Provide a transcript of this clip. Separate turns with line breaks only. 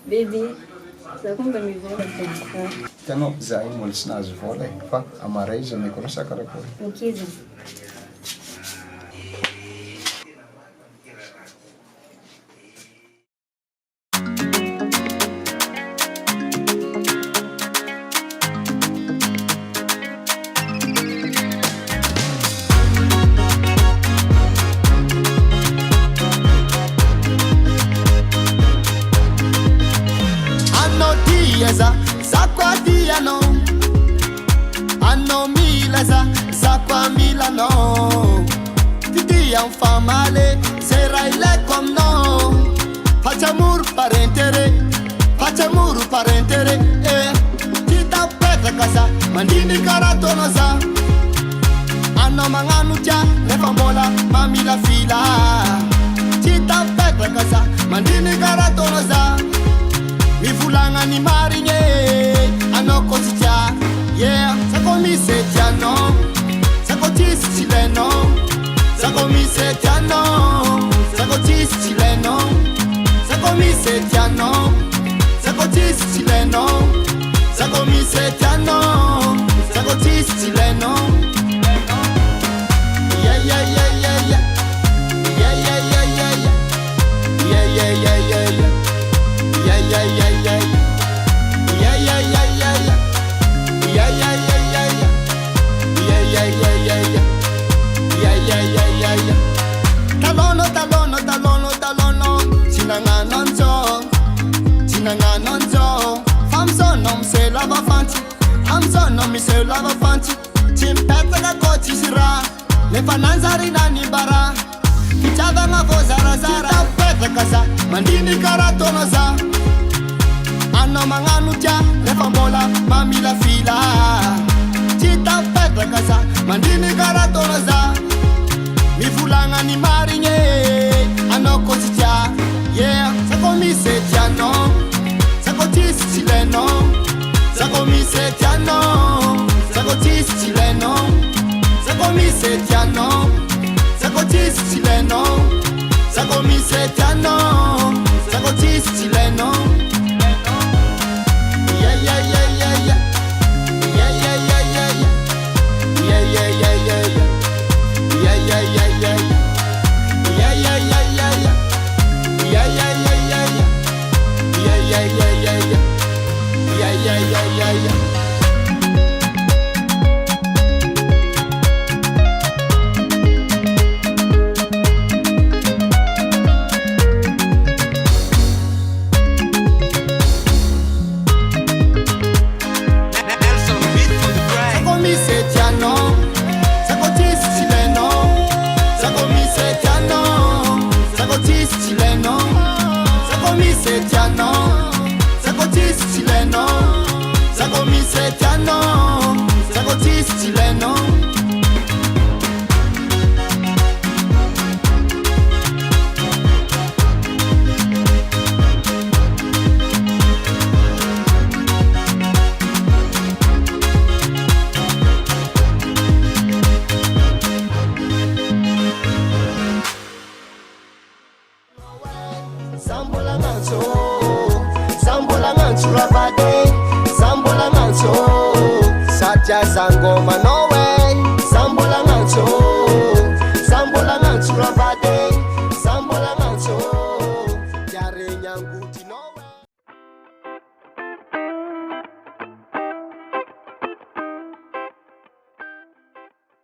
Bébé, za komba mivola tomboka.
Tanao za iny mbola tsy nahazo vola fa amaray izy ameko rasa karakory.
Ok zany.
Anno milaza zakwa milano Titi am famale sera ile komno Facciamur parentere Tita petra kasa mandini karatono za Anno manganu tia nefambola mamila fila Tita petra kasa mandini karatono za Mifulanga ni marinye Ano kositia Yeah, sako mi se tiano Sako tis chileno Sako mi se tiano Sako tis chileno Sako mi se tiano Sako tis chileno Sako mi se tiano Sako tis chileno Yeah, yeah, yeah, yeah, yeah Yeah, yeah, yeah, yeah, yeah Yeah, yeah, yeah, yeah, yeah Yeah, yeah, yeah, yeah, yeah Yeah, yeah, yeah, yeah, yeah Yeah, yeah, yeah, yeah, yeah Yeah, yeah, yeah, yeah, yeah Yeah, yeah, yeah, yeah, yeah Talono Sinanga nonzo Famsono mse lava fanti Hamsono mise lava fanti Chimpeta ga kochi sira Nefananzari na nibara Kichava nga vo zara Chita peta kasa Mandini karatono za Ano manganu tia Nefambola mamila fila Chita petra kasa Mandini karatono za Mifulanga ni marinye Ano kosi tia Yeah Sako mi se tia no Sako tis chileno Sako mi se tia no Sako tis chileno Sako mi se tia no Sako tis chileno Sako mi se tia no Sako tis chileno Yeah, yeah, yeah, yeah, yeah Yeah, yeah, yeah, yeah, yeah Yeah, yeah, yeah, yeah, yeah Yeah, yeah, yeah, yeah, yeah Yeah, yeah, yeah, yeah, yeah Yeah, yeah, yeah, yeah, yeah Yeah, yeah, yeah, yeah, yeah Yeah, yeah, yeah, yeah, yeah Sambola ngancho